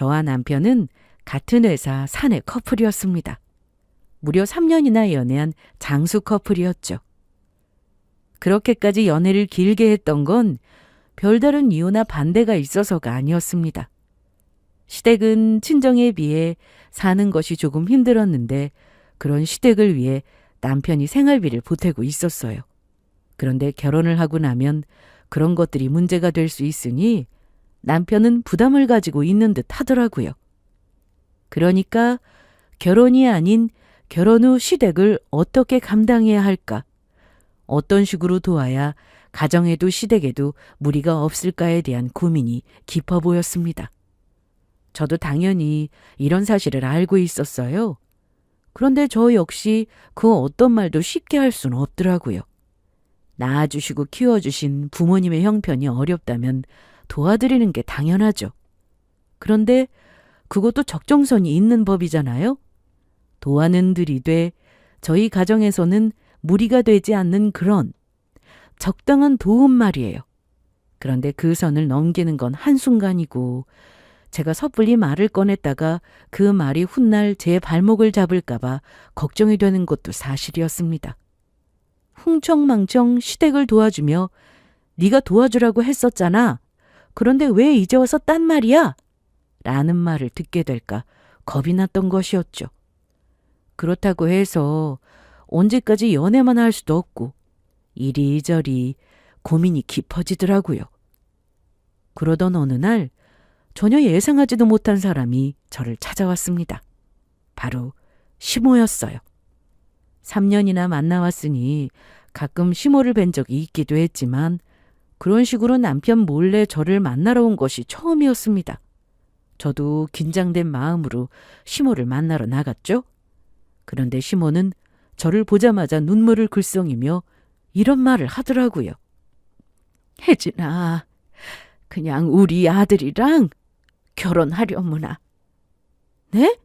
저와 남편은 같은 회사 사내 커플이었습니다. 무려 3년이나 연애한 장수 커플이었죠. 그렇게까지 연애를 길게 했던 건 별다른 이유나 반대가 있어서가 아니었습니다. 시댁은 친정에 비해 사는 것이 조금 힘들었는데 그런 시댁을 위해 남편이 생활비를 보태고 있었어요. 그런데 결혼을 하고 나면 그런 것들이 문제가 될 수 있으니 남편은 부담을 가지고 있는 듯 하더라고요. 그러니까 결혼이 아닌 결혼 후 시댁을 어떻게 감당해야 할까? 어떤 식으로 도와야 가정에도 시댁에도 무리가 없을까에 대한 고민이 깊어 보였습니다. 저도 당연히 이런 사실을 알고 있었어요. 그런데 저 역시 그 어떤 말도 쉽게 할 수는 없더라고요. 낳아주시고 키워주신 부모님의 형편이 어렵다면 도와드리는 게 당연하죠. 그런데 그것도 적정선이 있는 법이잖아요. 도와는 들이되 저희 가정에서는 무리가 되지 않는 그런 적당한 도움 말이에요. 그런데 그 선을 넘기는 건 한순간이고 제가 섣불리 말을 꺼냈다가 그 말이 훗날 제 발목을 잡을까 봐 걱정이 되는 것도 사실이었습니다. 흥청망청 시댁을 도와주며 네가 도와주라고 했었잖아. 그런데 왜 이제 와서 딴 말이야? 라는 말을 듣게 될까 겁이 났던 것이었죠. 그렇다고 해서 언제까지 연애만 할 수도 없고 이리저리 고민이 깊어지더라고요. 그러던 어느 날 전혀 예상하지도 못한 사람이 저를 찾아왔습니다. 바로 시모였어요. 3년이나 만나왔으니 가끔 시모를 뵌 적이 있기도 했지만 그런 식으로 남편 몰래 저를 만나러 온 것이 처음이었습니다. 저도 긴장된 마음으로 시모를 만나러 나갔죠. 그런데 시모는 저를 보자마자 눈물을 글썽이며 이런 말을 하더라고요. 혜진아, 그냥 우리 아들이랑 결혼하려무나. 네?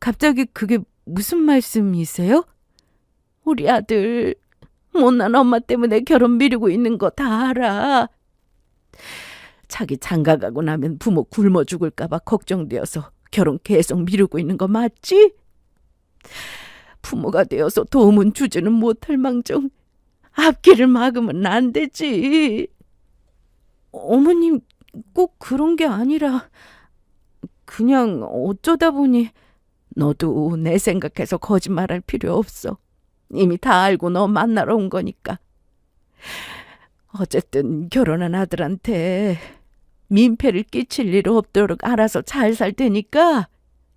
갑자기 그게 무슨 말씀이세요? 우리 아들 못난 엄마 때문에 결혼 미루고 있는 거 다 알아. 자기 장가가고 나면 부모 굶어 죽을까 봐 걱정되어서 결혼 계속 미루고 있는 거 맞지? 부모가 되어서 도움은 주지는 못할 망정 앞길을 막으면 안 되지. 어머님 꼭 그런 게 아니라 그냥 어쩌다 보니. 너도 내 생각해서 거짓말할 필요 없어. 이미 다 알고 너 만나러 온 거니까. 어쨌든 결혼한 아들한테 민폐를 끼칠 일 없도록 알아서 잘 살 테니까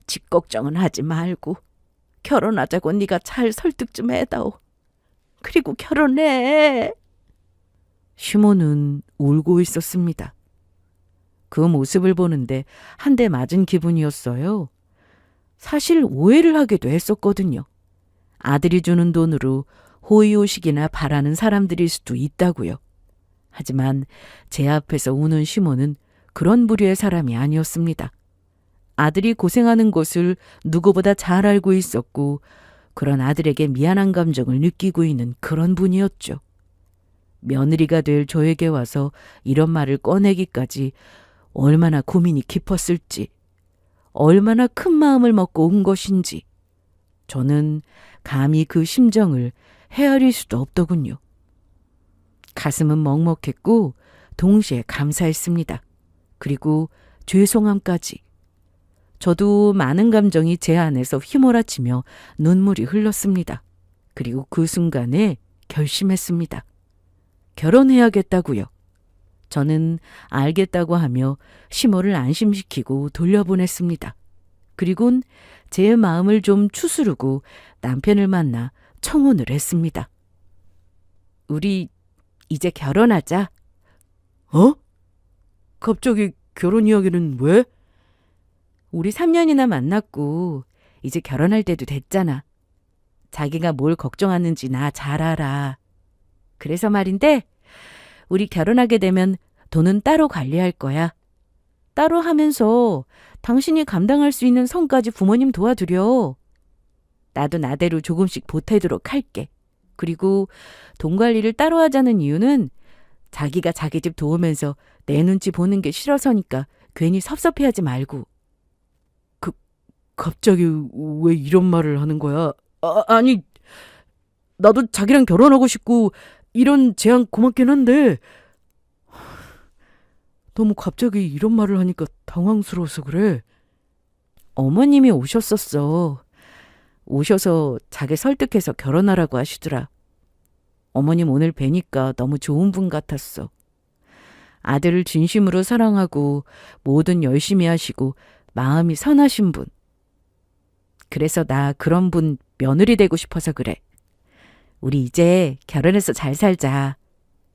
집 걱정은 하지 말고 결혼하자고 네가 잘 설득 좀 해다오. 그리고 결혼해. 시모는 울고 있었습니다. 그 모습을 보는데 한 대 맞은 기분이었어요. 사실 오해를 하기도 했었거든요. 아들이 주는 돈으로 호의호식이나 바라는 사람들일 수도 있다고요. 하지만 제 앞에서 우는 시모는 그런 부류의 사람이 아니었습니다. 아들이 고생하는 것을 누구보다 잘 알고 있었고 그런 아들에게 미안한 감정을 느끼고 있는 그런 분이었죠. 며느리가 될 저에게 와서 이런 말을 꺼내기까지 얼마나 고민이 깊었을지, 얼마나 큰 마음을 먹고 온 것인지 저는 감히 그 심정을 헤아릴 수도 없더군요. 가슴은 먹먹했고 동시에 감사했습니다. 그리고 죄송함까지. 저도 많은 감정이 제 안에서 휘몰아치며 눈물이 흘렀습니다. 그리고 그 순간에 결심했습니다. 결혼해야겠다고요. 저는 알겠다고 하며 시모를 안심시키고 돌려보냈습니다. 그리곤 제 마음을 좀 추스르고 남편을 만나 청혼을 했습니다. 우리 이제 결혼하자. 어? 갑자기 결혼 이야기는 왜? 우리 3년이나 만났고 이제 결혼할 때도 됐잖아. 자기가 뭘 걱정하는지 나 잘 알아. 그래서 말인데 우리 결혼하게 되면 돈은 따로 관리할 거야. 따로 하면서 당신이 감당할 수 있는 선까지 부모님 도와드려. 나도 나대로 조금씩 보태도록 할게. 그리고 돈 관리를 따로 하자는 이유는 자기가 자기 집 도우면서 내 눈치 보는 게 싫어서니까 괜히 섭섭해하지 말고. 갑자기 왜 이런 말을 하는 거야? 아니, 나도 자기랑 결혼하고 싶고 이런 제안 고맙긴 한데 너무 갑자기 이런 말을 하니까 당황스러워서 그래. 어머님이 오셨었어. 오셔서 자기 설득해서 결혼하라고 하시더라. 어머님 오늘 뵈니까 너무 좋은 분 같았어. 아들을 진심으로 사랑하고 뭐든 열심히 하시고 마음이 선하신 분. 그래서 나 그런 분 며느리 되고 싶어서 그래. 우리 이제 결혼해서 잘 살자.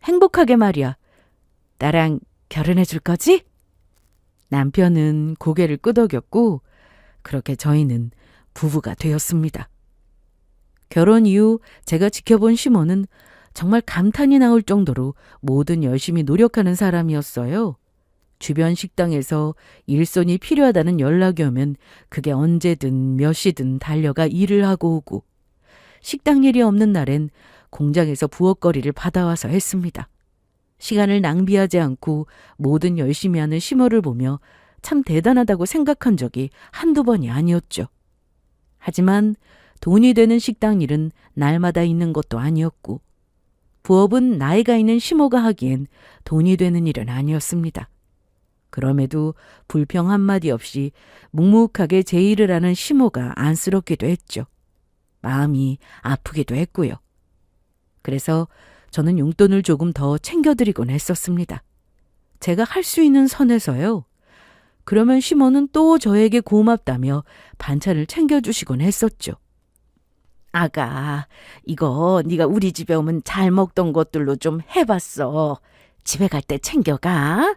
행복하게 말이야. 나랑 결혼해 줄 거지? 남편은 고개를 끄덕였고 그렇게 저희는 부부가 되었습니다. 결혼 이후 제가 지켜본 시모는 정말 감탄이 나올 정도로 뭐든 열심히 노력하는 사람이었어요. 주변 식당에서 일손이 필요하다는 연락이 오면 그게 언제든 몇 시든 달려가 일을 하고 오고 식당 일이 없는 날엔 공장에서 부엌거리를 받아와서 했습니다. 시간을 낭비하지 않고 뭐든 열심히 하는 시모를 보며 참 대단하다고 생각한 적이 한두 번이 아니었죠. 하지만 돈이 되는 식당 일은 날마다 있는 것도 아니었고 부업은 나이가 있는 시모가 하기엔 돈이 되는 일은 아니었습니다. 그럼에도 불평 한마디 없이 묵묵하게 제 일을 하는 시모가 안쓰럽기도 했죠. 마음이 아프기도 했고요. 그래서 저는 용돈을 조금 더 챙겨드리곤 했었습니다. 제가 할 수 있는 선에서요. 그러면 시모는 또 저에게 고맙다며 반찬을 챙겨주시곤 했었죠. 아가, 이거 네가 우리 집에 오면 잘 먹던 것들로 좀 해봤어. 집에 갈 때 챙겨가.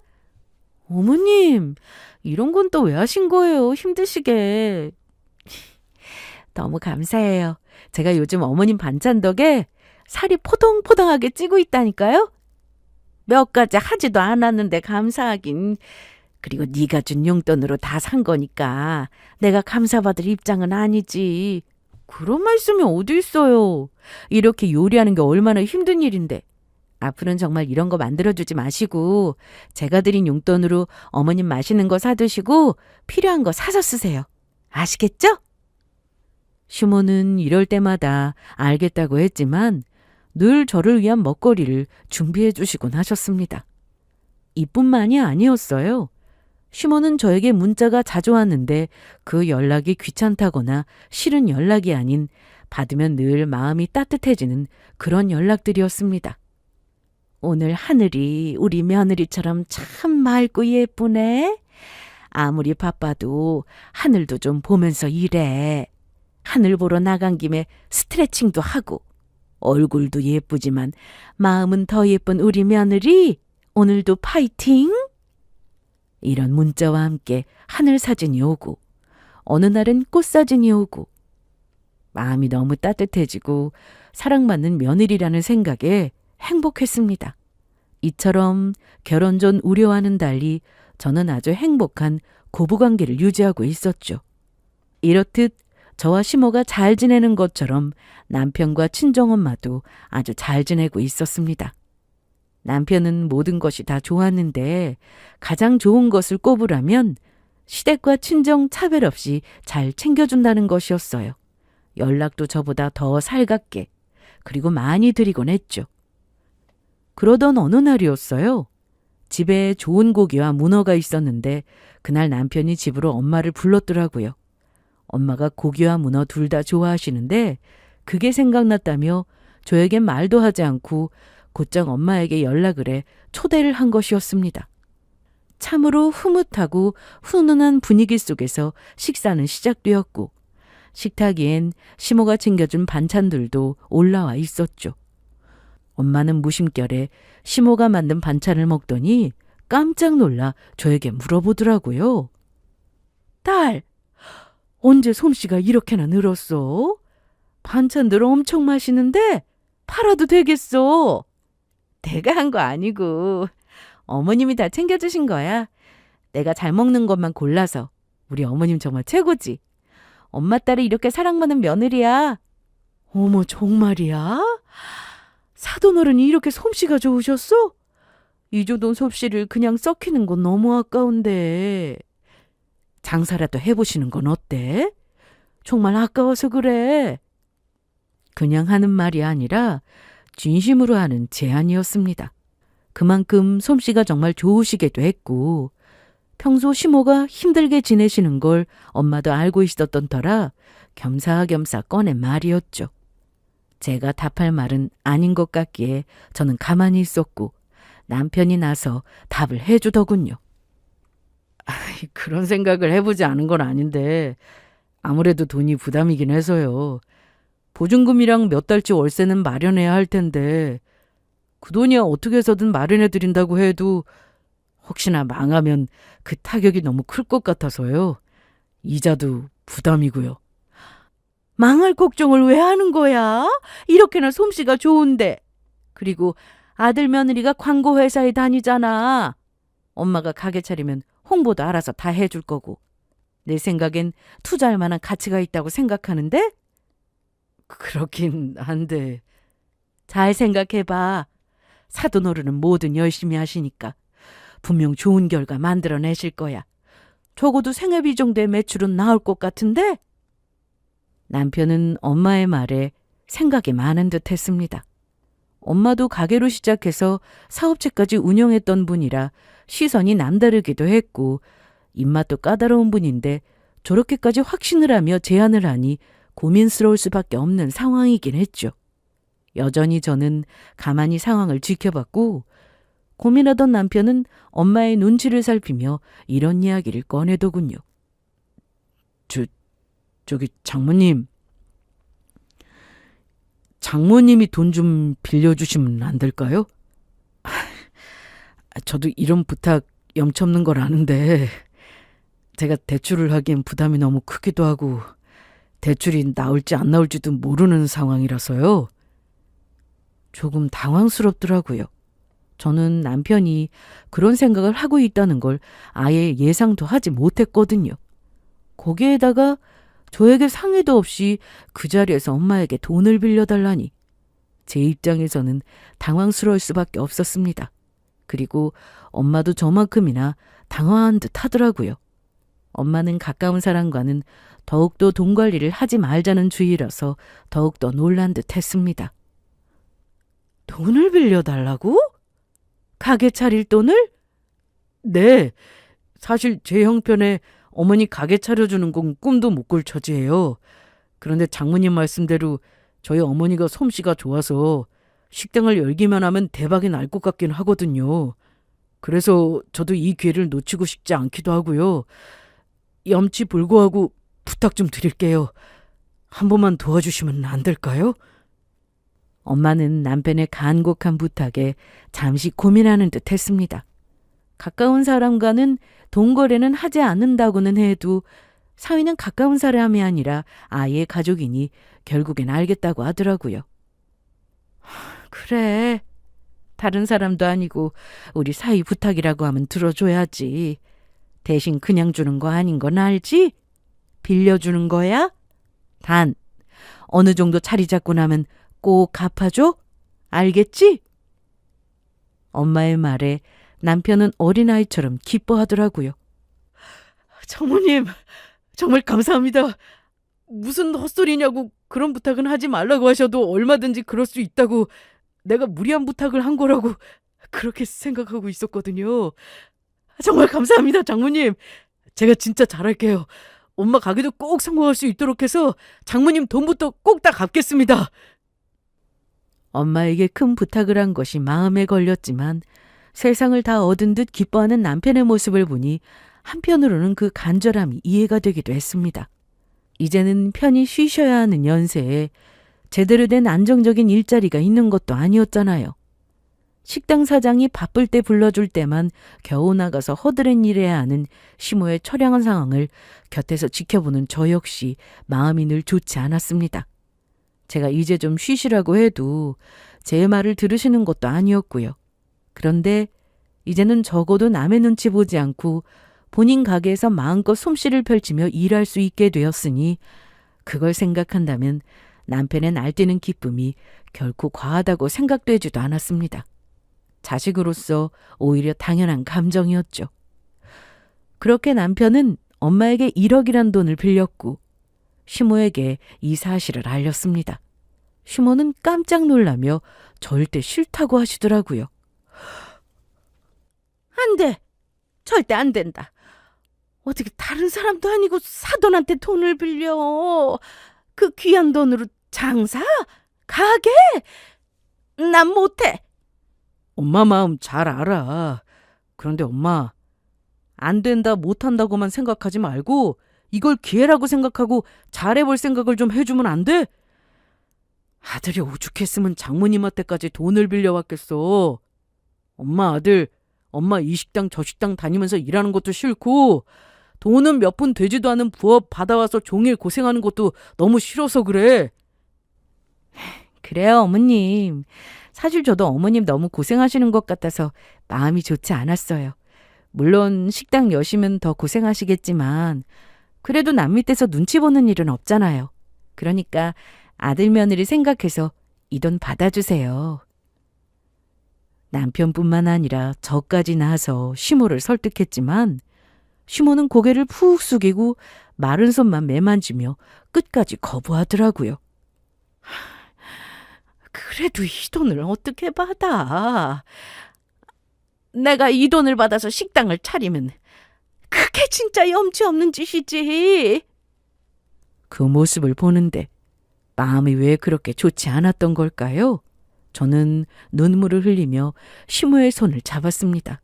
어머님, 이런 건 또 왜 하신 거예요? 힘드시게. 너무 감사해요. 제가 요즘 어머님 반찬 덕에 살이 포동포동하게 찌고 있다니까요. 몇 가지 하지도 않았는데 감사하긴. 그리고 네가 준 용돈으로 다 산 거니까 내가 감사받을 입장은 아니지. 그런 말씀이 어디 있어요. 이렇게 요리하는 게 얼마나 힘든 일인데. 앞으로는 정말 이런 거 만들어주지 마시고 제가 드린 용돈으로 어머님 맛있는 거 사드시고 필요한 거 사서 쓰세요. 아시겠죠? 시모는 이럴 때마다 알겠다고 했지만 늘 저를 위한 먹거리를 준비해 주시곤 하셨습니다. 이뿐만이 아니었어요. 시모는 저에게 문자가 자주 왔는데 그 연락이 귀찮다거나 싫은 연락이 아닌 받으면 늘 마음이 따뜻해지는 그런 연락들이었습니다. 오늘 하늘이 우리 며느리처럼 참 맑고 예쁘네. 아무리 바빠도 하늘도 좀 보면서 일해. 하늘 보러 나간 김에 스트레칭도 하고 얼굴도 예쁘지만 마음은 더 예쁜 우리 며느리 오늘도 파이팅! 이런 문자와 함께 하늘 사진이 오고 어느 날은 꽃 사진이 오고 마음이 너무 따뜻해지고 사랑받는 며느리라는 생각에 행복했습니다. 이처럼 결혼 전 우려와는 달리 저는 아주 행복한 고부관계를 유지하고 있었죠. 이렇듯 저와 시모가 잘 지내는 것처럼 남편과 친정엄마도 아주 잘 지내고 있었습니다. 남편은 모든 것이 다 좋았는데 가장 좋은 것을 꼽으라면 시댁과 친정 차별 없이 잘 챙겨준다는 것이었어요. 연락도 저보다 더 살갑게 그리고 많이 드리곤 했죠. 그러던 어느 날이었어요. 집에 좋은 고기와 문어가 있었는데 그날 남편이 집으로 엄마를 불렀더라고요. 엄마가 고기와 문어 둘 다 좋아하시는데 그게 생각났다며 저에겐 말도 하지 않고 곧장 엄마에게 연락을 해 초대를 한 것이었습니다. 참으로 흐뭇하고 훈훈한 분위기 속에서 식사는 시작되었고 식탁위엔 시모가 챙겨준 반찬들도 올라와 있었죠. 엄마는 무심결에 시모가 만든 반찬을 먹더니 깜짝 놀라 저에게 물어보더라고요. 딸, 언제 솜씨가 이렇게나 늘었어? 반찬들 엄청 맛있는데 팔아도 되겠어. 내가 한 거 아니고 어머님이 다 챙겨주신 거야. 내가 잘 먹는 것만 골라서. 우리 어머님 정말 최고지. 엄마 딸이 이렇게 사랑받는 며느리야. 어머, 정말이야? 사돈어른이 이렇게 솜씨가 좋으셨어? 잊어둔 섭씨를 그냥 썩히는 건 너무 아까운데. 장사라도 해보시는 건 어때? 정말 아까워서 그래. 그냥 하는 말이 아니라 진심으로 하는 제안이었습니다. 그만큼 솜씨가 정말 좋으시기도 했고 평소 시모가 힘들게 지내시는 걸 엄마도 알고 있었던 터라 겸사겸사 꺼낸 말이었죠. 제가 답할 말은 아닌 것 같기에 저는 가만히 있었고 남편이 나서 답을 해주더군요. 그런 생각을 해보지 않은 건 아닌데 아무래도 돈이 부담이긴 해서요. 보증금이랑 몇 달치 월세는 마련해야 할 텐데 그 돈이야 어떻게 해서든 마련해드린다고 해도 혹시나 망하면 그 타격이 너무 클 것 같아서요. 이자도 부담이고요. 망할 걱정을 왜 하는 거야? 이렇게나 솜씨가 좋은데. 그리고 아들 며느리가 광고회사에 다니잖아. 엄마가 가게 차리면 홍보도 알아서 다 해줄 거고. 내 생각엔 투자할 만한 가치가 있다고 생각하는데? 그렇긴 한데. 잘 생각해봐. 사돈어른은 뭐든 열심히 하시니까 분명 좋은 결과 만들어내실 거야. 적어도 생애비 정도의 매출은 나올 것 같은데? 남편은 엄마의 말에 생각이 많은 듯 했습니다. 엄마도 가게로 시작해서 사업체까지 운영했던 분이라 시선이 남다르기도 했고 입맛도 까다로운 분인데 저렇게까지 확신을 하며 제안을 하니 고민스러울 수밖에 없는 상황이긴 했죠. 여전히 저는 가만히 상황을 지켜봤고 고민하던 남편은 엄마의 눈치를 살피며 이런 이야기를 꺼내더군요. 저기 장모님이 돈 좀 빌려주시면 안 될까요? 저도 이런 부탁 염치 없는 걸 아는데 제가 대출을 하기엔 부담이 너무 크기도 하고 대출이 나올지 안 나올지도 모르는 상황이라서요. 조금 당황스럽더라고요. 저는 남편이 그런 생각을 하고 있다는 걸 아예 예상도 하지 못했거든요. 거기에다가 저에게 상의도 없이 그 자리에서 엄마에게 돈을 빌려달라니 제 입장에서는 당황스러울 수밖에 없었습니다. 그리고 엄마도 저만큼이나 당황한 듯 하더라고요. 엄마는 가까운 사람과는 더욱더 돈 관리를 하지 말자는 주의라서 더욱더 놀란 듯 했습니다. 돈을 빌려달라고? 가게 차릴 돈을? 네, 사실 제 형편에 어머니 가게 차려주는 건 꿈도 못 꿀 처지예요. 그런데 장모님 말씀대로 저희 어머니가 솜씨가 좋아서 식당을 열기만 하면 대박이 날 것 같긴 하거든요. 그래서 저도 이 기회를 놓치고 싶지 않기도 하고요. 염치불구하고 부탁 좀 드릴게요. 한 번만 도와주시면 안 될까요? 엄마는 남편의 간곡한 부탁에 잠시 고민하는 듯 했습니다. 가까운 사람과는 돈 거래는 하지 않는다고는 해도 사위는 가까운 사람이 아니라 아예 가족이니 결국엔 알겠다고 하더라고요. 그래. 다른 사람도 아니고 우리 사위 부탁이라고 하면 들어줘야지. 대신 그냥 주는 거 아닌 건 알지? 빌려주는 거야? 단 어느 정도 자리 잡고 나면 꼭 갚아줘? 알겠지? 엄마의 말에 남편은 어린아이처럼 기뻐하더라고요. 장모님, 정말 감사합니다. 무슨 헛소리냐고 그런 부탁은 하지 말라고 하셔도 얼마든지 그럴 수 있다고 내가 무리한 부탁을 한 거라고 그렇게 생각하고 있었거든요. 정말 감사합니다, 장모님. 제가 진짜 잘할게요. 엄마 가게도 꼭 성공할 수 있도록 해서 장모님 돈부터 꼭 다 갚겠습니다. 엄마에게 큰 부탁을 한 것이 마음에 걸렸지만 세상을 다 얻은 듯 기뻐하는 남편의 모습을 보니 한편으로는 그 간절함이 이해가 되기도 했습니다. 이제는 편히 쉬셔야 하는 연세에 제대로 된 안정적인 일자리가 있는 것도 아니었잖아요. 식당 사장이 바쁠 때 불러줄 때만 겨우 나가서 허드렛 일해야 하는 시모의 처량한 상황을 곁에서 지켜보는 저 역시 마음이 늘 좋지 않았습니다. 제가 이제 좀 쉬시라고 해도 제 말을 들으시는 것도 아니었고요. 그런데 이제는 적어도 남의 눈치 보지 않고 본인 가게에서 마음껏 솜씨를 펼치며 일할 수 있게 되었으니 그걸 생각한다면 남편의 날뛰는 기쁨이 결코 과하다고 생각되지도 않았습니다. 자식으로서 오히려 당연한 감정이었죠. 그렇게 남편은 엄마에게 1억이란 돈을 빌렸고 시모에게 이 사실을 알렸습니다. 시모는 깜짝 놀라며 절대 싫다고 하시더라고요. 안 돼. 절대 안 된다. 어떻게 다른 사람도 아니고 사돈한테 돈을 빌려. 그 귀한 돈으로 장사? 가게? 난 못해. 엄마 마음 잘 알아. 그런데 엄마, 안 된다 못한다고만 생각하지 말고 이걸 기회라고 생각하고 잘해볼 생각을 좀 해주면 안 돼? 아들이 오죽했으면 장모님한테까지 돈을 빌려왔겠어. 엄마 아들, 엄마 이 식당 저 식당 다니면서 일하는 것도 싫고 돈은 몇 푼 되지도 않은 부업 받아와서 종일 고생하는 것도 너무 싫어서 그래. 그래요, 어머님. 사실 저도 어머님 너무 고생하시는 것 같아서 마음이 좋지 않았어요. 물론 식당 여시면 더 고생하시겠지만 그래도 남 밑에서 눈치 보는 일은 없잖아요. 그러니까 아들 며느리 생각해서 이 돈 받아주세요. 남편뿐만 아니라 저까지 나서 시모를 설득했지만 시모는 고개를 푹 숙이고 마른 손만 매만지며 끝까지 거부하더라고요. 그래도 이 돈을 어떻게 받아? 내가 이 돈을 받아서 식당을 차리면 그게 진짜 염치 없는 짓이지. 그 모습을 보는데 마음이 왜 그렇게 좋지 않았던 걸까요? 저는 눈물을 흘리며 시모의 손을 잡았습니다.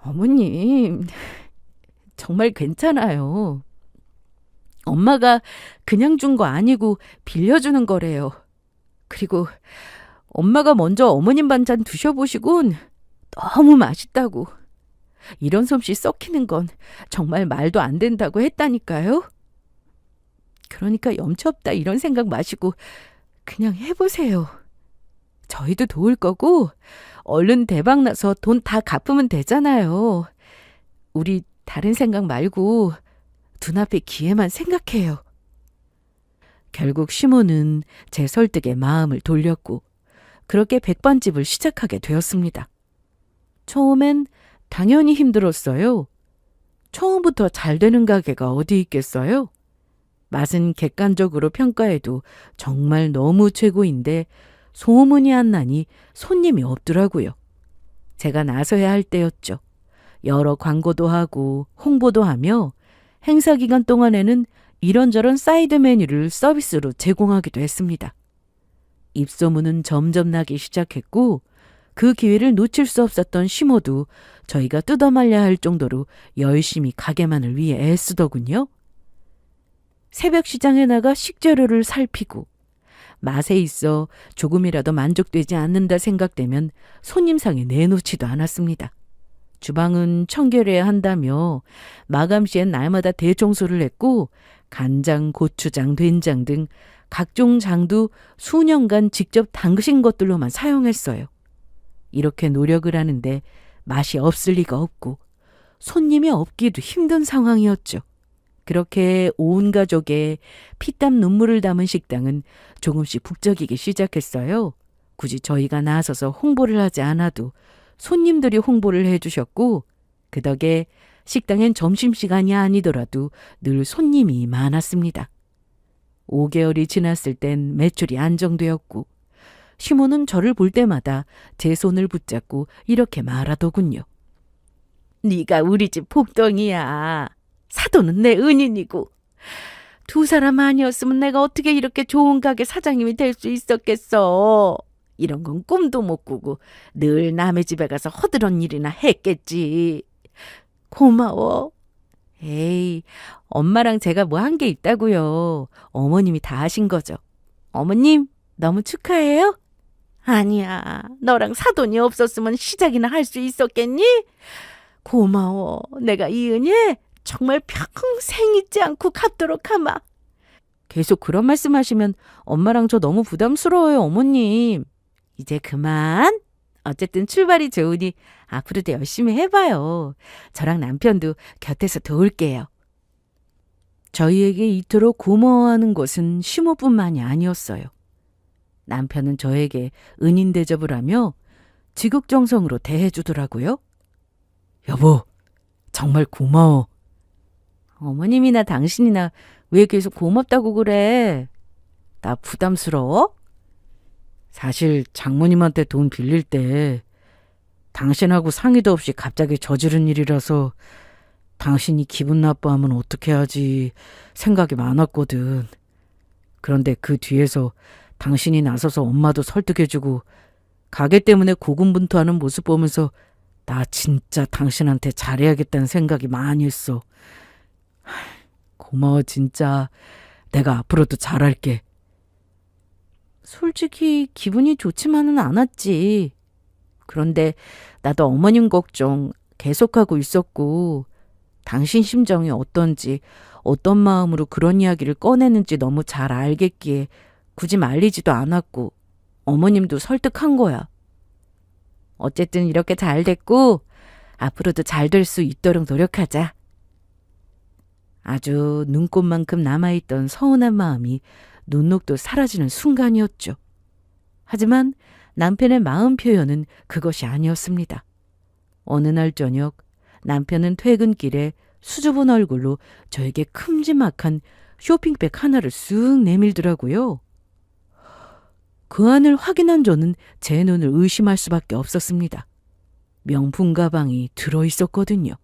어머님, 정말 괜찮아요. 엄마가 그냥 준 거 아니고 빌려주는 거래요. 그리고 엄마가 먼저 어머님 반찬 드셔보시곤 너무 맛있다고. 이런 솜씨 썩히는 건 정말 말도 안 된다고 했다니까요. 그러니까 염치 없다 이런 생각 마시고 그냥 해보세요. 저희도 도울 거고 얼른 대박 나서 돈 다 갚으면 되잖아요. 우리 다른 생각 말고 눈앞의 기회만 생각해요. 결국 시모는 제 설득에 마음을 돌렸고 그렇게 백반집을 시작하게 되었습니다. 처음엔 당연히 힘들었어요. 처음부터 잘 되는 가게가 어디 있겠어요? 맛은 객관적으로 평가해도 정말 너무 최고인데 소문이 안 나니 손님이 없더라고요. 제가 나서야 할 때였죠. 여러 광고도 하고 홍보도 하며 행사 기간 동안에는 이런저런 사이드 메뉴를 서비스로 제공하기도 했습니다. 입소문은 점점 나기 시작했고 그 기회를 놓칠 수 없었던 시모도 저희가 뜯어말려야 할 정도로 열심히 가게만을 위해 애쓰더군요. 새벽 시장에 나가 식재료를 살피고 맛에 있어 조금이라도 만족되지 않는다 생각되면 손님상에 내놓지도 않았습니다. 주방은 청결해야 한다며 마감 시엔 날마다 대청소를 했고 간장, 고추장, 된장 등 각종 장도 수년간 직접 담그신 것들로만 사용했어요. 이렇게 노력을 하는데 맛이 없을 리가 없고 손님이 없기도 힘든 상황이었죠. 그렇게 온 가족의 피땀 눈물을 담은 식당은 조금씩 북적이기 시작했어요. 굳이 저희가 나서서 홍보를 하지 않아도 손님들이 홍보를 해주셨고 그 덕에 식당엔 점심시간이 아니더라도 늘 손님이 많았습니다. 5개월이 지났을 땐 매출이 안정되었고 시모는 저를 볼 때마다 제 손을 붙잡고 이렇게 말하더군요. 네가 우리 집 복덩이야. 사돈은 내 은인이고 두 사람 아니었으면 내가 어떻게 이렇게 좋은 가게 사장님이 될 수 있었겠어. 이런 건 꿈도 못 꾸고 늘 남의 집에 가서 허드렛 일이나 했겠지. 고마워. 에이, 엄마랑 제가 뭐 한 게 있다고요. 어머님이 다 하신 거죠. 어머님, 너무 축하해요. 아니야, 너랑 사돈이 없었으면 시작이나 할 수 있었겠니? 고마워. 내가 이 은혜 정말 평생 잊지 않고 갚도록 하마. 계속 그런 말씀하시면 엄마랑 저 너무 부담스러워요, 어머님. 이제 그만. 어쨌든 출발이 좋으니 앞으로도 열심히 해봐요. 저랑 남편도 곁에서 도울게요. 저희에게 이토록 고마워하는 것은 시모뿐만이 아니었어요. 남편은 저에게 은인 대접을 하며 지극정성으로 대해주더라고요. 여보, 정말 고마워. 어머님이나 당신이나 왜 계속 고맙다고 그래? 나 부담스러워? 사실 장모님한테 돈 빌릴 때 당신하고 상의도 없이 갑자기 저지른 일이라서 당신이 기분 나빠하면 어떻게 하지 생각이 많았거든. 그런데 그 뒤에서 당신이 나서서 엄마도 설득해주고 가게 때문에 고군분투하는 모습 보면서 나 진짜 당신한테 잘해야겠다는 생각이 많이 했어. 고마워 진짜. 내가 앞으로도 잘할게. 솔직히 기분이 좋지만은 않았지. 그런데 나도 어머님 걱정 계속하고 있었고 당신 심정이 어떤지 어떤 마음으로 그런 이야기를 꺼내는지 너무 잘 알겠기에 굳이 말리지도 않았고 어머님도 설득한 거야. 어쨌든 이렇게 잘 됐고 앞으로도 잘 될 수 있도록 노력하자. 아주 눈꽃만큼 남아있던 서운한 마음이 눈녹도 사라지는 순간이었죠. 하지만 남편의 마음 표현은 그것이 아니었습니다. 어느 날 저녁 남편은 퇴근길에 수줍은 얼굴로 저에게 큼지막한 쇼핑백 하나를 쓱 내밀더라고요. 그 안을 확인한 저는 제 눈을 의심할 수밖에 없었습니다. 명품 가방이 들어있었거든요.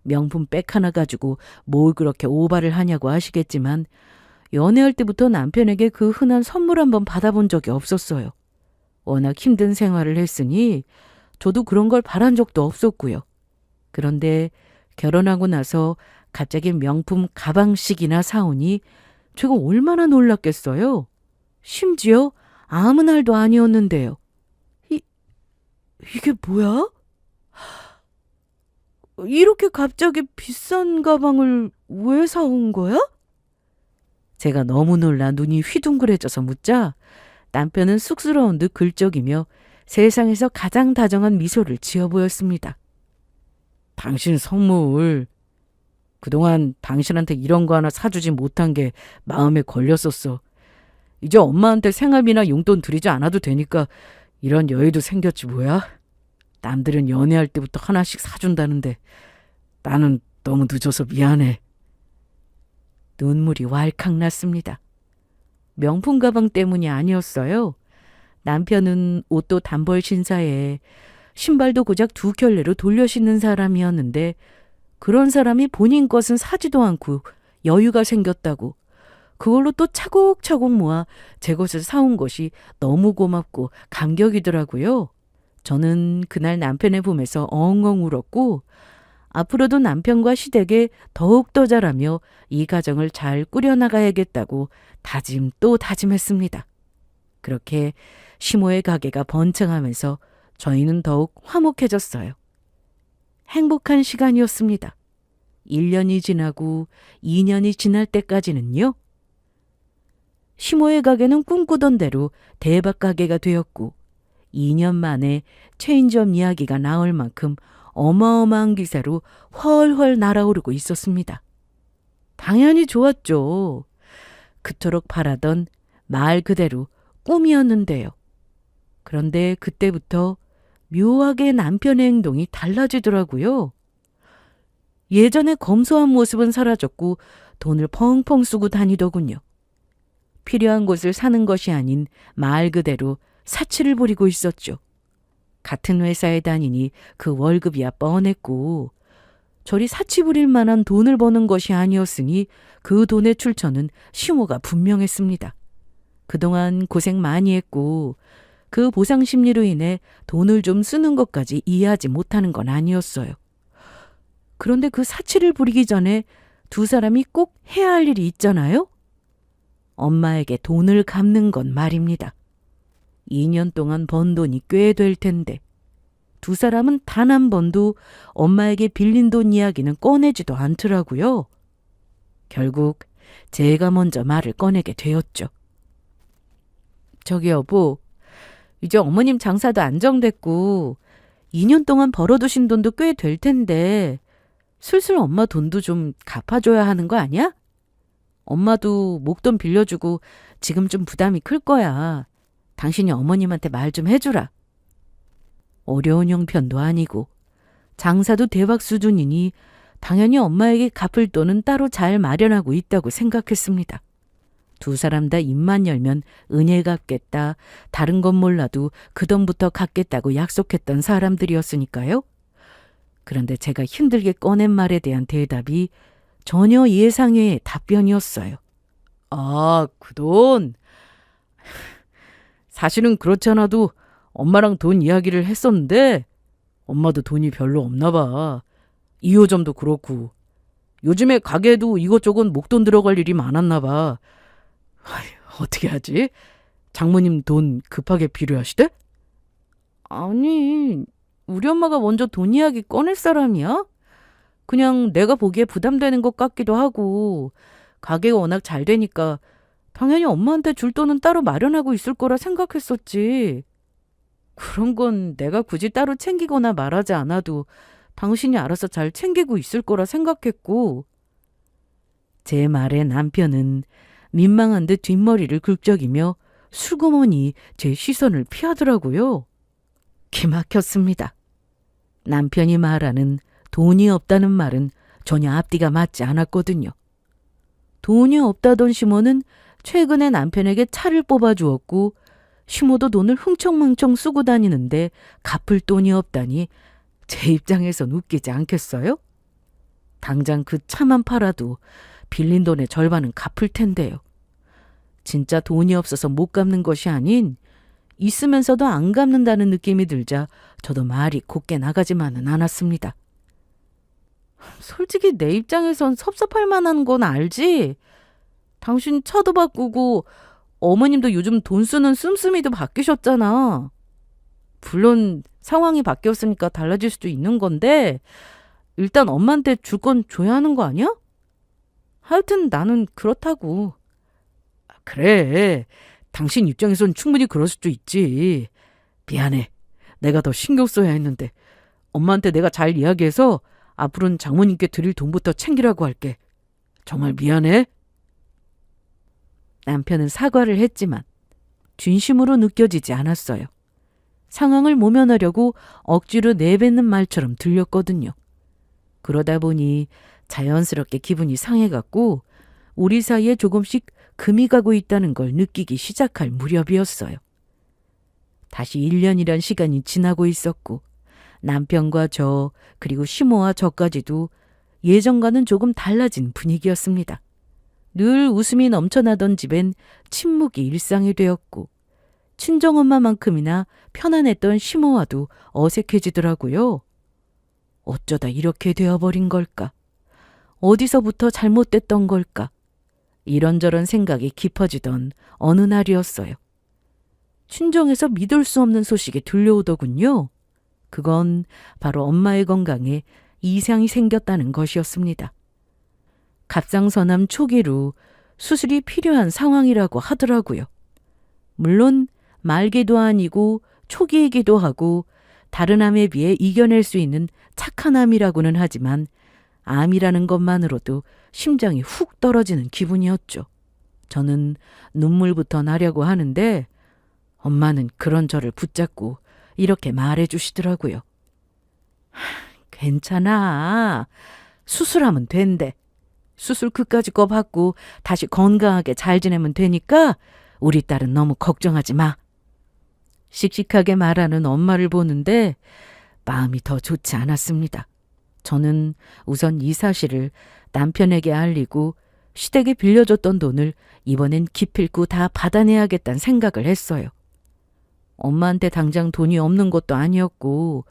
명품 백 하나 가지고 뭘 그렇게 오바를 하냐고 하시겠지만 연애할 때부터 남편에게 그 흔한 선물 한번 받아본 적이 없었어요. 워낙 힘든 생활을 했으니 저도 그런 걸 바란 적도 없었고요. 그런데 결혼하고 나서 갑자기 명품 가방씩이나 사오니 제가 얼마나 놀랐겠어요. 심지어 아무 날도 아니었는데요. 이게 뭐야? 이렇게 갑자기 비싼 가방을 왜 사온 거야? 제가 너무 놀라 눈이 휘둥그레져서 묻자 남편은 쑥스러운 듯 긁적이며 세상에서 가장 다정한 미소를 지어 보였습니다. 당신 선물. 그동안 당신한테 이런 거 하나 사주지 못한 게 마음에 걸렸었어. 이제 엄마한테 생활비나 용돈 드리지 않아도 되니까 이런 여유도 생겼지 뭐야. 남들은 연애할 때부터 하나씩 사준다는데 나는 너무 늦어서 미안해. 눈물이 왈칵 났습니다. 명품 가방 때문이 아니었어요. 남편은 옷도 단벌 신사에 신발도 고작 2켤레로 돌려 신는 사람이었는데 그런 사람이 본인 것은 사지도 않고 여유가 생겼다고 그걸로 또 차곡차곡 모아 제 것을 사온 것이 너무 고맙고 감격이더라고요. 저는 그날 남편의 품에서 엉엉 울었고 앞으로도 남편과 시댁에 더욱더 잘하며 이 가정을 잘 꾸려나가야겠다고 다짐 또 다짐했습니다. 그렇게 시모의 가게가 번창하면서 저희는 더욱 화목해졌어요. 행복한 시간이었습니다. 1년이 지나고 2년이 지날 때까지는요. 시모의 가게는 꿈꾸던 대로 대박 가게가 되었고 2년 만에 체인점 이야기가 나올 만큼 어마어마한 기세로 훨훨 날아오르고 있었습니다. 당연히 좋았죠. 그토록 바라던 말 그대로 꿈이었는데요. 그런데 그때부터 묘하게 남편의 행동이 달라지더라고요. 예전에 검소한 모습은 사라졌고 돈을 펑펑 쓰고 다니더군요. 필요한 것을 사는 것이 아닌 말 그대로 사치를 부리고 있었죠. 같은 회사에 다니니 그 월급이야 뻔했고 저리 사치 부릴 만한 돈을 버는 것이 아니었으니 그 돈의 출처는 시모가 분명했습니다. 그동안 고생 많이 했고 그 보상 심리로 인해 돈을 좀 쓰는 것까지 이해하지 못하는 건 아니었어요. 그런데 그 사치를 부리기 전에 두 사람이 꼭 해야 할 일이 있잖아요. 엄마에게 돈을 갚는 건 말입니다. 2년 동안 번 돈이 꽤 될 텐데 두 사람은 단 한 번도 엄마에게 빌린 돈 이야기는 꺼내지도 않더라고요. 결국 제가 먼저 말을 꺼내게 되었죠. 저기 여보, 이제 어머님 장사도 안정됐고 2년 동안 벌어두신 돈도 꽤 될 텐데 슬슬 엄마 돈도 좀 갚아줘야 하는 거 아니야? 엄마도 목돈 빌려주고 지금 좀 부담이 클 거야. 당신이 어머님한테 말 좀 해주라. 어려운 형편도 아니고 장사도 대박 수준이니 당연히 엄마에게 갚을 돈은 따로 잘 마련하고 있다고 생각했습니다. 두 사람 다 입만 열면 은혜 갚겠다, 다른 건 몰라도 그 돈부터 갚겠다고 약속했던 사람들이었으니까요. 그런데 제가 힘들게 꺼낸 말에 대한 대답이 전혀 예상외의 답변이었어요. 아, 그 돈? 사실은 그렇지 않아도 엄마랑 돈 이야기를 했었는데 엄마도 돈이 별로 없나 봐. 2호점도 그렇고 요즘에 가게에도 이것저것 목돈 들어갈 일이 많았나 봐. 어떻게 하지? 장모님 돈 급하게 필요하시대? 아니, 우리 엄마가 먼저 돈 이야기 꺼낼 사람이야? 그냥 내가 보기에 부담되는 것 같기도 하고 가게가 워낙 잘 되니까 당연히 엄마한테 줄 돈은 따로 마련하고 있을 거라 생각했었지. 그런 건 내가 굳이 따로 챙기거나 말하지 않아도 당신이 알아서 잘 챙기고 있을 거라 생각했고. 제 말에 남편은 민망한 듯 뒷머리를 긁적이며 슬그머니 제 시선을 피하더라고요. 기막혔습니다. 남편이 말하는 돈이 없다는 말은 전혀 앞뒤가 맞지 않았거든요. 돈이 없다던 시모는 최근에 남편에게 차를 뽑아주었고 시모도 돈을 흥청망청 쓰고 다니는데 갚을 돈이 없다니 제 입장에선 웃기지 않겠어요? 당장 그 차만 팔아도 빌린 돈의 절반은 갚을 텐데요. 진짜 돈이 없어서 못 갚는 것이 아닌 있으면서도 안 갚는다는 느낌이 들자 저도 말이 곱게 나가지만은 않았습니다. 솔직히 내 입장에선 섭섭할 만한 건 알지? 당신 차도 바꾸고 어머님도 요즘 돈 쓰는 씀씀이도 바뀌셨잖아. 물론 상황이 바뀌었으니까 달라질 수도 있는 건데 일단 엄마한테 줄 건 줘야 하는 거 아니야? 하여튼 나는 그렇다고. 그래. 당신 입장에선 충분히 그럴 수도 있지. 미안해. 내가 더 신경 써야 했는데 엄마한테 내가 잘 이야기해서 앞으로는 장모님께 드릴 돈부터 챙기라고 할게. 정말 미안해. 남편은 사과를 했지만 진심으로 느껴지지 않았어요. 상황을 모면하려고 억지로 내뱉는 말처럼 들렸거든요. 그러다 보니 자연스럽게 기분이 상해갔고 우리 사이에 조금씩 금이 가고 있다는 걸 느끼기 시작할 무렵이었어요. 다시 1년이란 시간이 지나고 있었고 남편과 저 그리고 시모와 저까지도 예전과는 조금 달라진 분위기였습니다. 늘 웃음이 넘쳐나던 집엔 침묵이 일상이 되었고 친정엄마만큼이나 편안했던 시모와도 어색해지더라고요. 어쩌다 이렇게 되어버린 걸까? 어디서부터 잘못됐던 걸까? 이런저런 생각이 깊어지던 어느 날이었어요. 친정에서 믿을 수 없는 소식이 들려오더군요. 그건 바로 엄마의 건강에 이상이 생겼다는 것이었습니다. 갑상선암 초기로 수술이 필요한 상황이라고 하더라고요. 물론 말기도 아니고 초기이기도 하고 다른 암에 비해 이겨낼 수 있는 착한 암이라고는 하지만 암이라는 것만으로도 심장이 훅 떨어지는 기분이었죠. 저는 눈물부터 나려고 하는데 엄마는 그런 저를 붙잡고 이렇게 말해주시더라고요. 괜찮아. 수술하면 된대. 수술 그까짓 거 받고 다시 건강하게 잘 지내면 되니까 우리 딸은 너무 걱정하지 마. 씩씩하게 말하는 엄마를 보는데 마음이 더 좋지 않았습니다. 저는 우선 이 사실을 남편에게 알리고 시댁에 빌려줬던 돈을 이번엔 기필코 다 받아내야겠다는 생각을 했어요. 엄마한테 당장 돈이 없는 것도 아니었고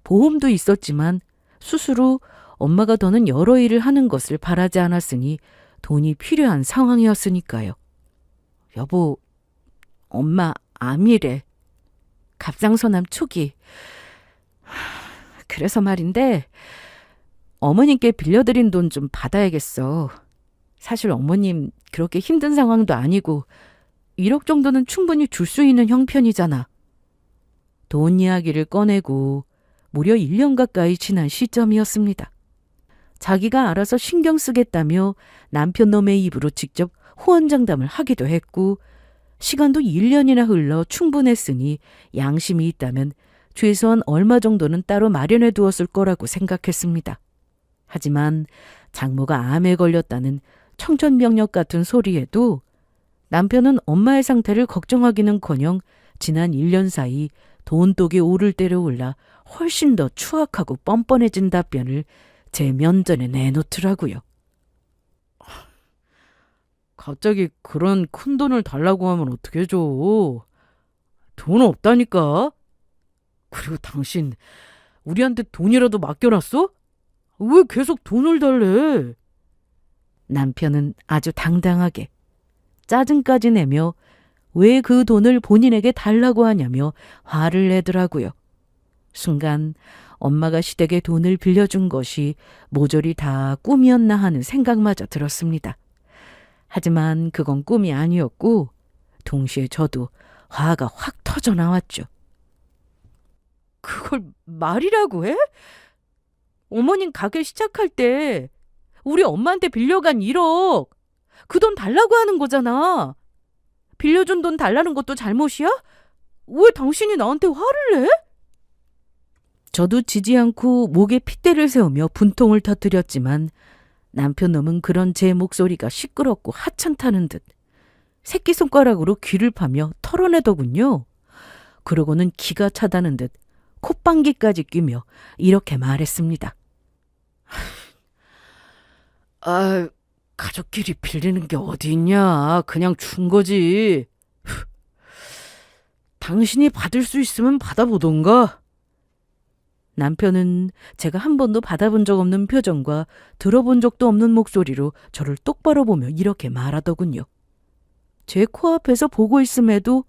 보험도 있었지만 수술 후 엄마가 더는 여러 일을 하는 것을 바라지 않았으니 돈이 필요한 상황이었으니까요. 여보, 엄마 암이래. 갑상선암 초기. 그래서 말인데 어머님께 빌려드린 돈 좀 받아야겠어. 사실 어머님 그렇게 힘든 상황도 아니고 1억 정도는 충분히 줄 수 있는 형편이잖아. 돈 이야기를 꺼내고 무려 1년 가까이 지난 시점이었습니다. 자기가 알아서 신경 쓰겠다며 남편 놈의 입으로 직접 호언장담을 하기도 했고 시간도 1년이나 흘러 충분했으니 양심이 있다면 최소한 얼마 정도는 따로 마련해 두었을 거라고 생각했습니다. 하지만 장모가 암에 걸렸다는 청천벽력 같은 소리에도 남편은 엄마의 상태를 걱정하기는커녕 지난 1년 사이 돈독이 오를 대로 올라 훨씬 더 추악하고 뻔뻔해진 답변을 제 면전에 내놓더라고요. 갑자기 그런 큰 돈을 달라고 하면 어떻게 줘? 돈 없다니까? 그리고 당신 우리한테 돈이라도 맡겨놨어? 왜 계속 돈을 달래? 남편은 아주 당당하게 짜증까지 내며 왜 그 돈을 본인에게 달라고 하냐며 화를 내더라고요. 순간 엄마가 시댁에 돈을 빌려준 것이 모조리 다 꿈이었나 하는 생각마저 들었습니다. 하지만 그건 꿈이 아니었고 동시에 저도 화가 확 터져 나왔죠. 그걸 말이라고 해? 어머님 가게 시작할 때 우리 엄마한테 빌려간 1억 그 돈 달라고 하는 거잖아. 빌려준 돈 달라는 것도 잘못이야? 왜 당신이 나한테 화를 내? 저도 지지 않고 목에 핏대를 세우며 분통을 터뜨렸지만 남편 놈은 그런 제 목소리가 시끄럽고 하찮다는 듯 새끼손가락으로 귀를 파며 털어내더군요. 그러고는 기가 차다는 듯 콧방귀까지 뀌며 이렇게 말했습니다. 가족끼리 빌리는 게 어디 있냐. 그냥 준 거지. 당신이 받을 수 있으면 받아보던가. 남편은 제가 한 번도 받아본 적 없는 표정과 들어본 적도 없는 목소리로 저를 똑바로 보며 이렇게 말하더군요. 제 코앞에서 보고 있음에도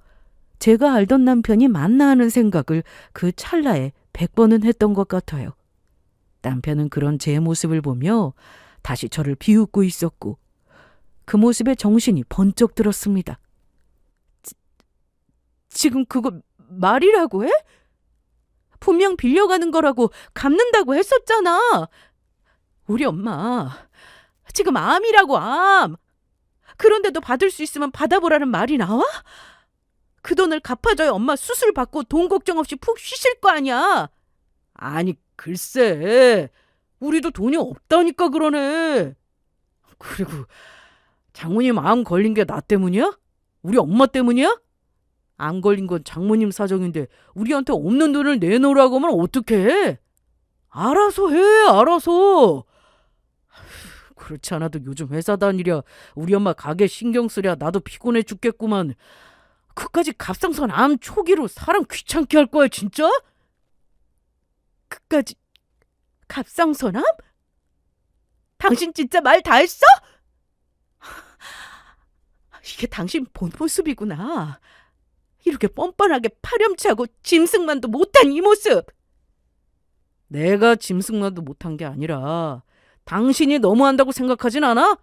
제가 알던 남편이 맞나 하는 생각을 그 찰나에 100번은 했던 것 같아요. 남편은 그런 제 모습을 보며 다시 저를 비웃고 있었고 그 모습에 정신이 번쩍 들었습니다. 지금 그거 말이라고 해? 분명 빌려가는 거라고 갚는다고 했었잖아. 우리 엄마 지금 암이라고 암. 그런데도 받을 수 있으면 받아보라는 말이 나와? 그 돈을 갚아줘야 엄마 수술 받고 돈 걱정 없이 푹 쉬실 거 아니야. 아니 글쎄 우리도 돈이 없다니까 그러네. 그리고 장모님 암 걸린 게 나 때문이야? 우리 엄마 때문이야? 암 걸린 건 장모님 사정인데 우리한테 없는 돈을 내놓으라고 하면 어떡해? 알아서 해, 알아서. 그렇지 않아도 요즘 회사 다니랴 우리 엄마 가게 신경 쓰랴 나도 피곤해 죽겠구만. 그까지 갑상선 암 초기로 사람 귀찮게 할 거야 진짜? 그까지 갑상선암? 당신 진짜 말 다 했어? 이게 당신 본 모습이구나. 이렇게 뻔뻔하게 파렴치하고 짐승만도 못한 이 모습. 내가 짐승만도 못한 게 아니라 당신이 너무한다고 생각하진 않아?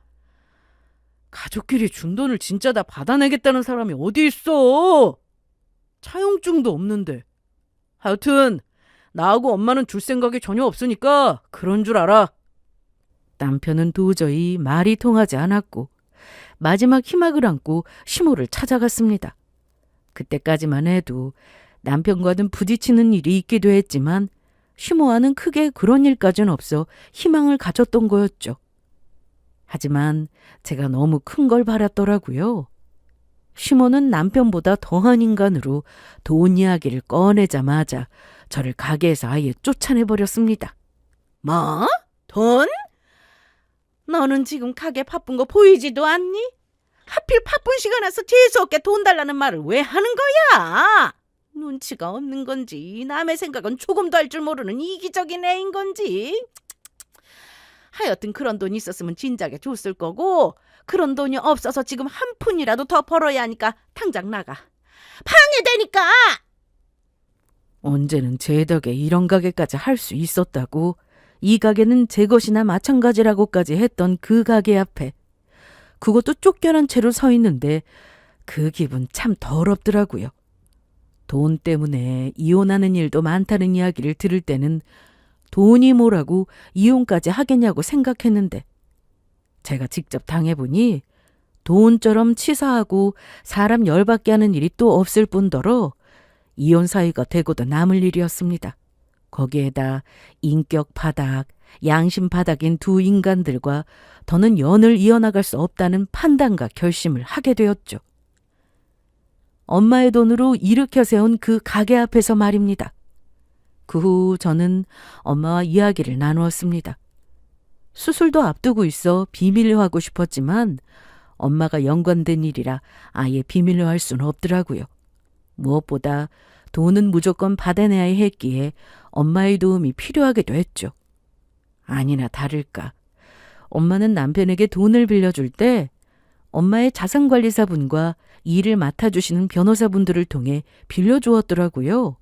가족끼리 준 돈을 진짜 다 받아내겠다는 사람이 어디 있어? 차용증도 없는데. 하여튼 나하고 엄마는 줄 생각이 전혀 없으니까 그런 줄 알아. 남편은 도저히 말이 통하지 않았고 마지막 희망을 안고 시모를 찾아갔습니다. 그때까지만 해도 남편과는 부딪히는 일이 있기도 했지만 시모와는 크게 그런 일까지는 없어 희망을 가졌던 거였죠. 하지만 제가 너무 큰 걸 바랐더라고요. 시모는 남편보다 더한 인간으로 돈 이야기를 꺼내자마자 저를 가게에서 아예 쫓아내버렸습니다. 뭐? 돈? 너는 지금 가게 바쁜 거 보이지도 않니? 하필 바쁜 시간에서 재수없게 돈 달라는 말을 왜 하는 거야? 눈치가 없는 건지 남의 생각은 조금도 할 줄 모르는 이기적인 애인 건지. 하여튼 그런 돈이 있었으면 진작에 줬을 거고 그런 돈이 없어서 지금 한 푼이라도 더 벌어야 하니까 당장 나가. 방해되니까. 언제는 제 덕에 이런 가게까지 할 수 있었다고 이 가게는 제 것이나 마찬가지라고까지 했던 그 가게 앞에 그것도 쫓겨난 채로 서 있는데 그 기분 참 더럽더라고요. 돈 때문에 이혼하는 일도 많다는 이야기를 들을 때는 돈이 뭐라고 이혼까지 하겠냐고 생각했는데 제가 직접 당해보니 돈처럼 치사하고 사람 열받게 하는 일이 또 없을 뿐더러 이혼 사유가 되고도 남을 일이었습니다. 거기에다 인격 바닥, 양심 바닥인 두 인간들과 더는 연을 이어나갈 수 없다는 판단과 결심을 하게 되었죠. 엄마의 돈으로 일으켜 세운 그 가게 앞에서 말입니다. 그 후 저는 엄마와 이야기를 나누었습니다. 수술도 앞두고 있어 비밀로 하고 싶었지만 엄마가 연관된 일이라 아예 비밀로 할 수는 없더라고요. 무엇보다 돈은 무조건 받아내야 했기에 엄마의 도움이 필요하기도 했죠. 아니나 다를까. 엄마는 남편에게 돈을 빌려줄 때 엄마의 자산관리사분과 일을 맡아주시는 변호사분들을 통해 빌려주었더라고요.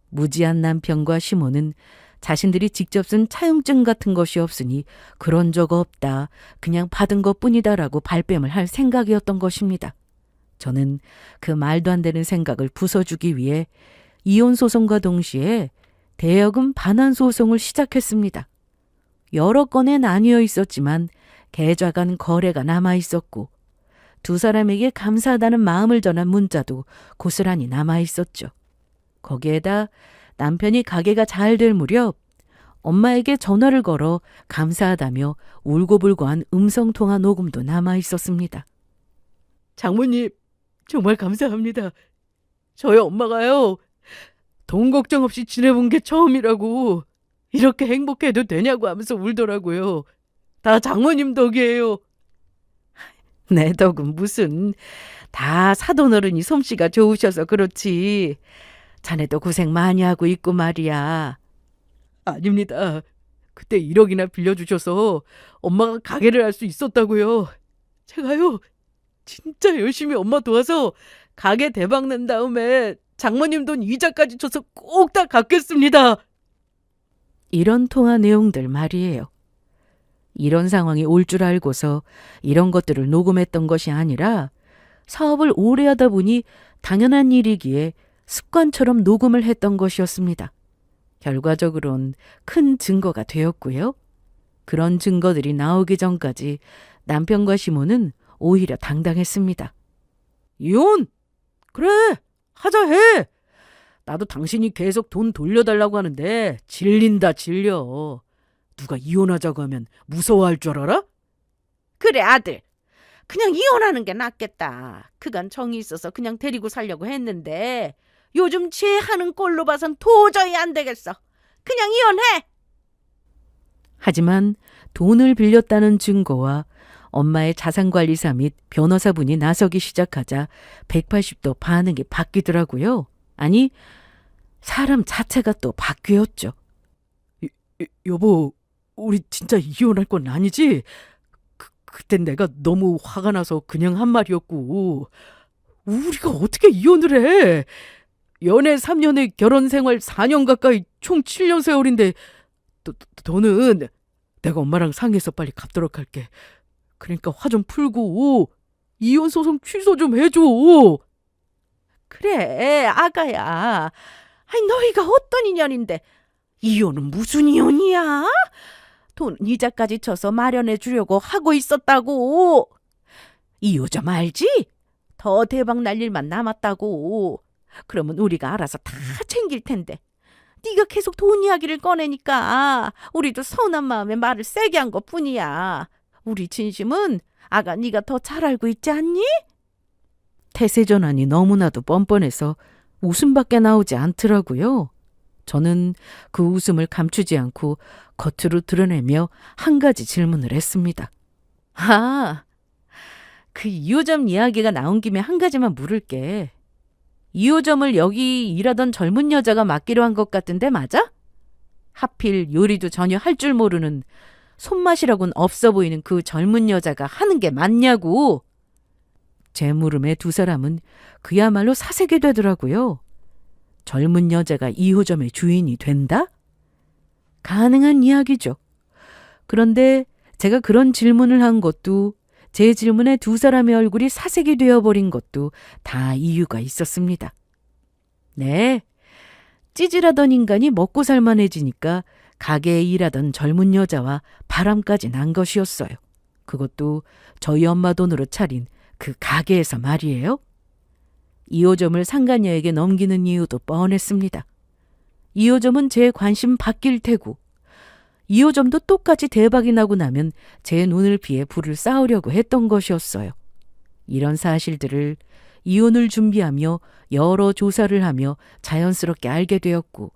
무지한 남편과 시모는 자신들이 직접 쓴 차용증 같은 것이 없으니 그런 적 없다, 그냥 받은 것뿐이다라고 발뺌을 할 생각이었던 것입니다. 저는 그 말도 안 되는 생각을 부숴주기 위해 이혼 소송과 동시에 대여금 반환 소송을 시작했습니다. 여러 건에 나뉘어 있었지만 계좌 간 거래가 남아 있었고 두 사람에게 감사하다는 마음을 전한 문자도 고스란히 남아 있었죠. 거기에다 남편이 가게가 잘 될 무렵 엄마에게 전화를 걸어 감사하다며 울고불고한 음성통화 녹음도 남아 있었습니다. 장모님, 정말 감사합니다. 저희 엄마가요, 돈 걱정 없이 지내본 게 처음이라고 이렇게 행복해도 되냐고 하면서 울더라고요. 다 장모님 덕이에요. 내 덕은 무슨, 다 사돈어른이 솜씨가 좋으셔서 그렇지. 자네도 고생 많이 하고 있고 말이야. 아닙니다. 그때 1억이나 빌려주셔서 엄마가 가게를 할 수 있었다고요. 제가요, 진짜 열심히 엄마 도와서 가게 대박 낸 다음에 장모님 돈 이자까지 줘서 꼭 다 갚겠습니다. 이런 통화 내용들 말이에요. 이런 상황이 올 줄 알고서 이런 것들을 녹음했던 것이 아니라 사업을 오래 하다 보니 당연한 일이기에 습관처럼 녹음을 했던 것이었습니다. 결과적으로는 큰 증거가 되었고요. 그런 증거들이 나오기 전까지 남편과 시모는 오히려 당당했습니다. 이혼? 그래, 하자 해. 나도 당신이 계속 돈 돌려달라고 하는데 질린다 질려. 누가 이혼하자고 하면 무서워할 줄 알아? 그래 아들. 그냥 이혼하는 게 낫겠다. 그간 정이 있어서 그냥 데리고 살려고 했는데 요즘 쟤 하는 꼴로 봐선 도저히 안 되겠어. 그냥 이혼해. 하지만 돈을 빌렸다는 증거와 엄마의 자산관리사 및 변호사분이 나서기 시작하자 180도 반응이 바뀌더라고요. 아니, 사람 자체가 또 바뀌었죠. 여보, 우리 진짜 이혼할 건 아니지? 그땐 내가 너무 화가 나서 그냥 한 말이었고. 우리가 어떻게 이혼을 해? 연애 3년에 결혼 생활 4년 가까이 총 7년 세월인데 너는 내가 엄마랑 상의해서 빨리 갚도록 할게. 그러니까 화 좀 풀고 이혼 소송 취소 좀 해줘. 그래 아가야. 아니 너희가 어떤 인연인데 이혼은 무슨 이혼이야? 돈 이자까지 쳐서 마련해 주려고 하고 있었다고. 이 여자 알지? 더 대박 날 일만 남았다고. 그러면 우리가 알아서 다 챙길 텐데. 네가 계속 돈 이야기를 꺼내니까 우리도 서운한 마음에 말을 세게 한 것뿐이야. 우리 진심은 아가 네가 더 잘 알고 있지 않니? 태세 전환이 너무나도 뻔뻔해서 웃음밖에 나오지 않더라고요. 저는 그 웃음을 감추지 않고 겉으로 드러내며 한 가지 질문을 했습니다. 아, 그 2호점 이야기가 나온 김에 한 가지만 물을게. 2호점을 여기 일하던 젊은 여자가 맡기로 한 것 같은데 맞아? 하필 요리도 전혀 할 줄 모르는 손맛이라고는 없어 보이는 그 젊은 여자가 하는 게 맞냐고. 제 물음에 두 사람은 그야말로 사색이 되더라고요. 젊은 여자가 2호점의 주인이 된다? 가능한 이야기죠. 그런데 제가 그런 질문을 한 것도 제 질문에 두 사람의 얼굴이 사색이 되어버린 것도 다 이유가 있었습니다. 네, 찌질하던 인간이 먹고 살만해지니까 가게에 일하던 젊은 여자와 바람까지 난 것이었어요. 그것도 저희 엄마 돈으로 차린 그 가게에서 말이에요. 2호점을 상간녀에게 넘기는 이유도 뻔했습니다. 2호점은 제 관심 바뀔 테고 2호점도 똑같이 대박이 나고 나면 제 눈을 피해 불을 쌓으려고 했던 것이었어요. 이런 사실들을 이혼을 준비하며 여러 조사를 하며 자연스럽게 알게 되었고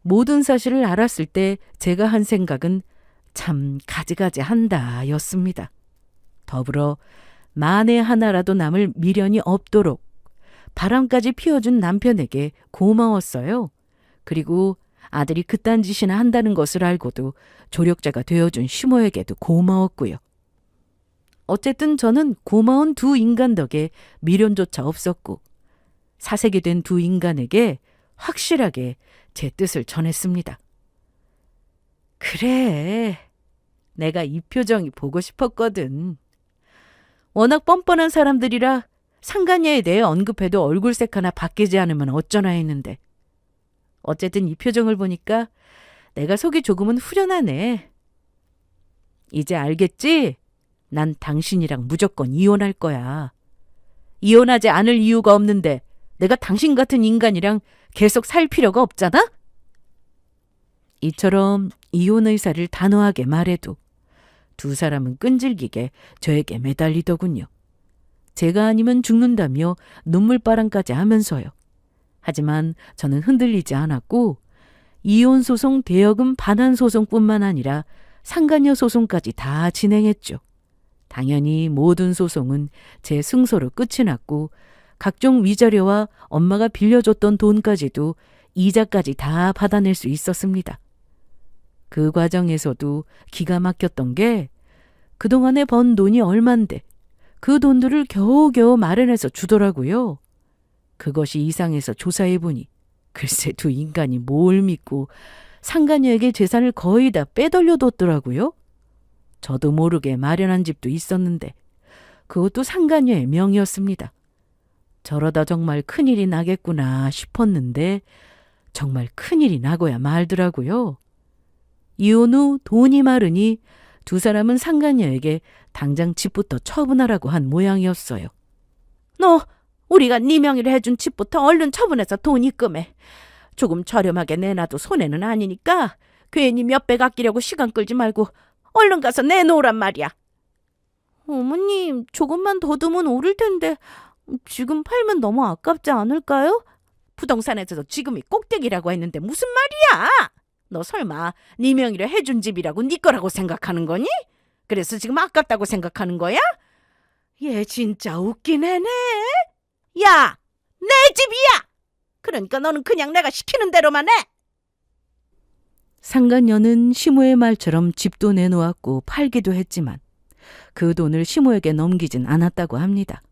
모든 사실을 알았을 때 제가 한 생각은 참 가지가지한다 였습니다. 더불어 만에 하나라도 남을 미련이 없도록 바람까지 피워준 남편에게 고마웠어요. 그리고 아들이 그딴 짓이나 한다는 것을 알고도 조력자가 되어준 시모에게도 고마웠고요. 어쨌든 저는 고마운 두 인간 덕에 미련조차 없었고 사색이 된 두 인간에게 확실하게 제 뜻을 전했습니다. 그래, 내가 이 표정이 보고 싶었거든. 워낙 뻔뻔한 사람들이라 상간녀에 대해 언급해도 얼굴색 하나 바뀌지 않으면 어쩌나 했는데 어쨌든 이 표정을 보니까 내가 속이 조금은 후련하네. 이제 알겠지? 난 당신이랑 무조건 이혼할 거야. 이혼하지 않을 이유가 없는데 내가 당신 같은 인간이랑 계속 살 필요가 없잖아? 이처럼 이혼 의사를 단호하게 말해도 두 사람은 끈질기게 저에게 매달리더군요. 제가 아니면 죽는다며 눈물바람까지 하면서요. 하지만 저는 흔들리지 않았고 이혼 소송, 대여금 반환 소송뿐만 아니라 상간녀 소송까지 다 진행했죠. 당연히 모든 소송은 제 승소로 끝이 났고 각종 위자료와 엄마가 빌려줬던 돈까지도 이자까지 다 받아낼 수 있었습니다. 그 과정에서도 기가 막혔던 게 그동안에 번 돈이 얼만데 그 돈들을 겨우겨우 마련해서 주더라고요. 그것이 이상해서 조사해보니 글쎄 두 인간이 뭘 믿고 상간녀에게 재산을 거의 다 빼돌려뒀더라고요. 저도 모르게 마련한 집도 있었는데 그것도 상간녀의 명의였습니다. 저러다 정말 큰일이 나겠구나 싶었는데 정말 큰일이 나고야 말더라고요. 이혼 후 돈이 마르니 두 사람은 상간녀에게 당장 집부터 처분하라고 한 모양이었어요. 너 우리가 네 명의로 해준 집부터 얼른 처분해서 돈 입금해. 조금 저렴하게 내놔도 손해는 아니니까 괜히 몇백 아끼려고 시간 끌지 말고 얼른 가서 내놓으란 말이야. 어머님, 조금만 더 두면 오를 텐데 지금 팔면 너무 아깝지 않을까요? 부동산에서도 지금이 꼭대기라고 했는데 무슨 말이야? 너 설마 네 명의로 해준 집이라고 네 거라고 생각하는 거니? 그래서 지금 아깝다고 생각하는 거야? 얘 진짜 웃긴 애네. 야, 내 집이야. 그러니까 너는 그냥 내가 시키는 대로만 해. 상간녀는 시모의 말처럼 집도 내놓았고 팔기도 했지만 그 돈을 시모에게 넘기진 않았다고 합니다.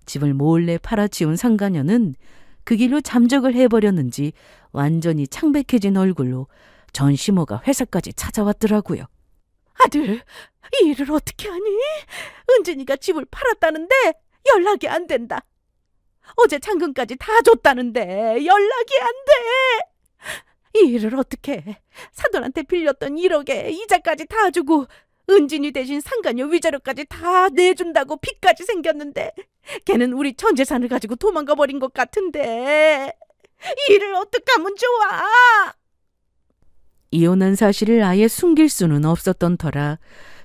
집을 몰래 팔아치운 상간녀는 그 길로 잠적을 해버렸는지 완전히 창백해진 얼굴로 전 시모가 회사까지 찾아왔더라고요. 아들, 이 일을 어떻게 하니? 은진이가 집을 팔았다는데 연락이 안 된다. 어제 잔금까지 다 줬다는데 연락이 안 돼. 이 일을 어떻게 해? 사돈한테 빌렸던 1억에 이자까지 다 주고 은진이 대신 상간녀 위자료까지 다 내준다고 빚까지 생겼는데 걔는 우리 전 재산을 가지고 도망가 버린 것 같은데 이 일을 어떻게 하면 좋아? 이혼한 사실을 아예 숨길 수는 없었던 터라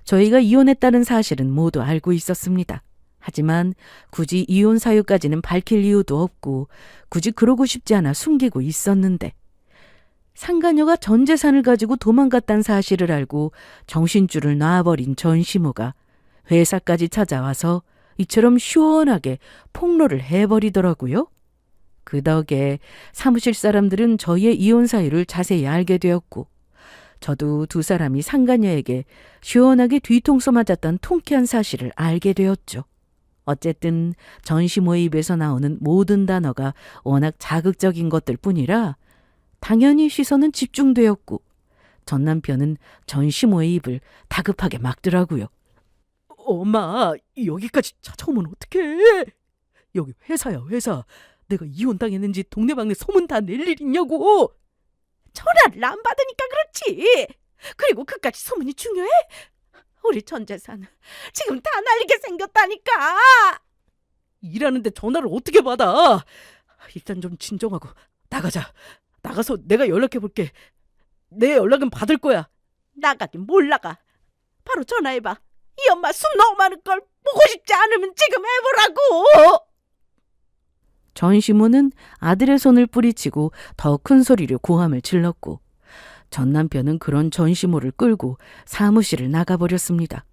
저희가 이혼했다는 사실은 모두 알고 있었습니다. 하지만 굳이 이혼 사유까지는 밝힐 이유도 없고 굳이 그러고 싶지 않아 숨기고 있었는데 상간녀가 전 재산을 가지고 도망갔다는 사실을 알고 정신줄을 놔버린 전 시모가 회사까지 찾아와서 이처럼 시원하게 폭로를 해버리더라고요. 그 덕에 사무실 사람들은 저희의 이혼 사유를 자세히 알게 되었고 저도 두 사람이 상간녀에게 시원하게 뒤통수 맞았던 통쾌한 사실을 알게 되었죠. 어쨌든 전 시모의 입에서 나오는 모든 단어가 워낙 자극적인 것들 뿐이라 당연히 시선은 집중되었고 전 남편은 전 시모의 입을 다급하게 막더라고요. 엄마, 여기까지 찾아오면 어떡해? 여기 회사야, 회사. 내가 이혼당했는지 동네방네 소문 다 낼 일 있냐고. 전화를 안 받으니까 그렇지. 그리고 그까지 소문이 중요해? 우리 전 재산 지금 다 날리게 생겼다니까. 일하는데 전화를 어떻게 받아? 일단 좀 진정하고 나가자. 나가서 내가 연락해 볼게. 내 연락은 받을 거야. 나가긴 뭘 나가. 바로 전화해봐. 이 엄마 숨 너무 많은 걸 보고 싶지 않으면 지금 해보라고. 전시모는 아들의 손을 뿌리치고 더 큰 소리로 고함을 질렀고 전 남편은 그런 전시모를 끌고 사무실을 나가버렸습니다.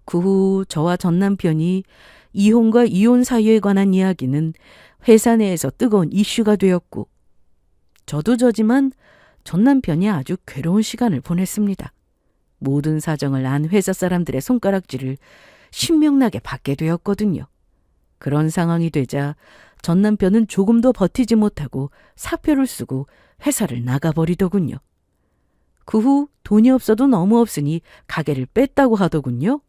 그 후 저와 전 남편이 이혼과 이혼 사유에 관한 이야기는 회사 내에서 뜨거운 이슈가 되었고 저도 저지만 전 남편이 아주 괴로운 시간을 보냈습니다. 모든 사정을 안 회사 사람들의 손가락질을 신명나게 받게 되었거든요. 그런 상황이 되자 전 남편은 조금도 버티지 못하고 사표를 쓰고 회사를 나가버리더군요. 그 후 돈이 없어도 너무 없으니 가게를 뺐다고 하더군요.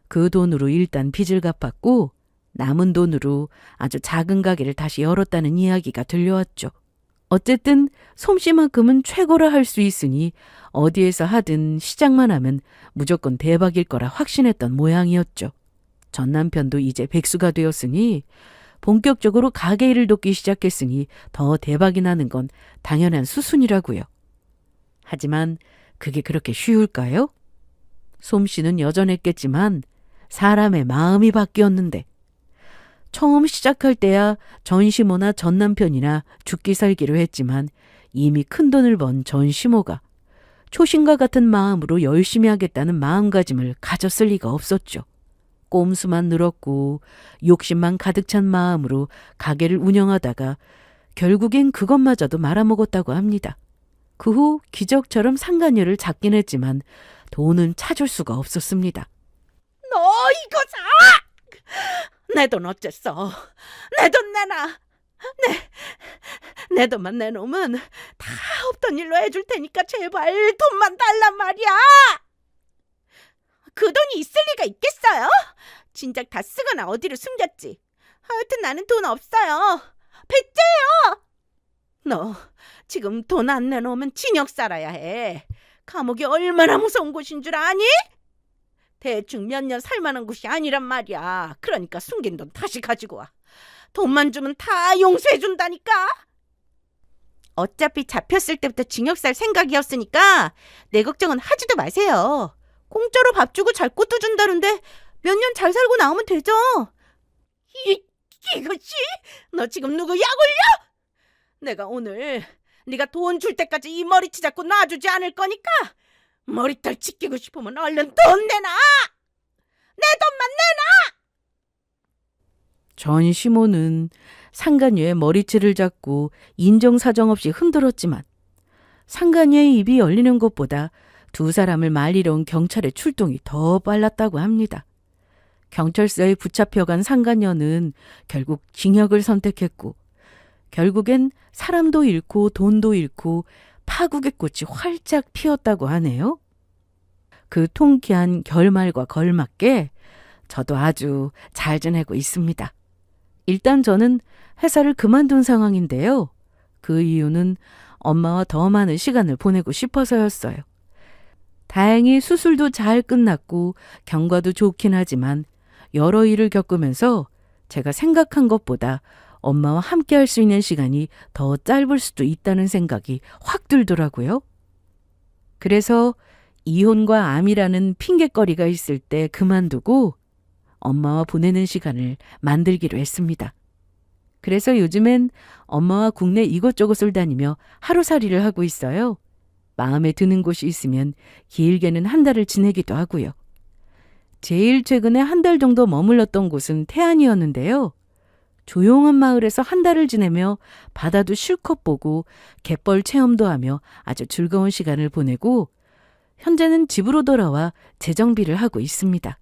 그 돈으로 일단 빚을 갚았고 남은 돈으로 아주 작은 가게를 다시 열었다는 이야기가 들려왔죠. 어쨌든 솜씨만큼은 최고라 할 수 있으니 어디에서 하든 시작만 하면 무조건 대박일 거라 확신했던 모양이었죠. 전 남편도 이제 백수가 되었으니 본격적으로 가게 일을 돕기 시작했으니 더 대박이 나는 건 당연한 수순이라고요. 하지만 그게 그렇게 쉬울까요? 솜씨는 여전했겠지만 사람의 마음이 바뀌었는데 처음 시작할 때야 전시모나 전 남편이나 죽기 살기로 했지만 이미 큰돈을 번 전시모가 초신과 같은 마음으로 열심히 하겠다는 마음가짐을 가졌을 리가 없었죠. 꼼수만 늘었고 욕심만 가득 찬 마음으로 가게를 운영하다가 결국엔 그것마저도 말아먹었다고 합니다. 그 후 기적처럼 상간녀를 잡긴 했지만 돈은 찾을 수가 없었습니다. 너 이거 사! 내 돈 어쨌어? 내 돈 내놔. 내 돈만 내놓으면 다 없던 일로 해줄 테니까 제발 돈만 달란 말이야. 그 돈이 있을 리가 있겠어요? 진작 다 쓰거나 어디로 숨겼지. 하여튼 나는 돈 없어요. 배째요. 너 지금 돈 안 내놓으면 징역 살아야 해. 감옥이 얼마나 무서운 곳인 줄 아니? 대충 몇 년 살만한 곳이 아니란 말이야. 그러니까 숨긴 돈 다시 가지고 와. 돈만 주면 다 용서해준다니까. 어차피 잡혔을 때부터 징역 살 생각이었으니까 내 걱정은 하지도 마세요. 공짜로 밥 주고 잘 곳도 준다는데 몇 년 잘 살고 나오면 되죠. 이것이? 너 지금 누구 약 올려? 내가 오늘 네가 돈 줄 때까지 이 머리채 잡고 놔주지 않을 거니까 머리털 지키고 싶으면 얼른 돈 내놔. 내 돈만 내놔. 전시모는 상간녀의 머리채를 잡고 인정사정 없이 흔들었지만 상간녀의 입이 열리는 것보다 두 사람을 말리러 온 경찰의 출동이 더 빨랐다고 합니다. 경찰서에 붙잡혀간 상간녀는 결국 징역을 선택했고 결국엔 사람도 잃고 돈도 잃고 파국의 꽃이 활짝 피었다고 하네요. 그 통쾌한 결말과 걸맞게 저도 아주 잘 지내고 있습니다. 일단 저는 회사를 그만둔 상황인데요. 그 이유는 엄마와 더 많은 시간을 보내고 싶어서였어요. 다행히 수술도 잘 끝났고 경과도 좋긴 하지만 여러 일을 겪으면서 제가 생각한 것보다 엄마와 함께 할 수 있는 시간이 더 짧을 수도 있다는 생각이 확 들더라고요. 그래서 이혼과 암이라는 핑곗거리가 있을 때 그만두고 엄마와 보내는 시간을 만들기로 했습니다. 그래서 요즘엔 엄마와 국내 이곳저곳을 다니며 하루살이를 하고 있어요. 마음에 드는 곳이 있으면 길게는 한 달을 지내기도 하고요. 제일 최근에 한 달 정도 머물렀던 곳은 태안이었는데요. 조용한 마을에서 한 달을 지내며 바다도 실컷 보고 갯벌 체험도 하며 아주 즐거운 시간을 보내고 현재는 집으로 돌아와 재정비를 하고 있습니다.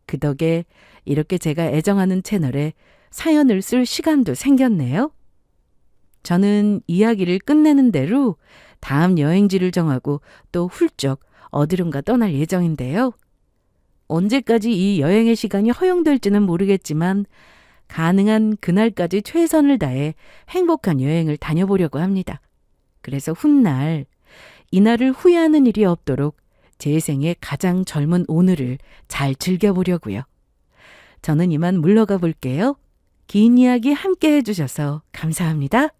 그 덕에 이렇게 제가 애정하는 채널에 사연을 쓸 시간도 생겼네요. 저는 이야기를 끝내는 대로 다음 여행지를 정하고 또 훌쩍 어디론가 떠날 예정인데요. 언제까지 이 여행의 시간이 허용될지는 모르겠지만 가능한 그날까지 최선을 다해 행복한 여행을 다녀보려고 합니다. 그래서 훗날 이날을 후회하는 일이 없도록 제 생애 가장 젊은 오늘을 잘 즐겨보려고요. 저는 이만 물러가 볼게요. 긴 이야기 함께 해주셔서 감사합니다.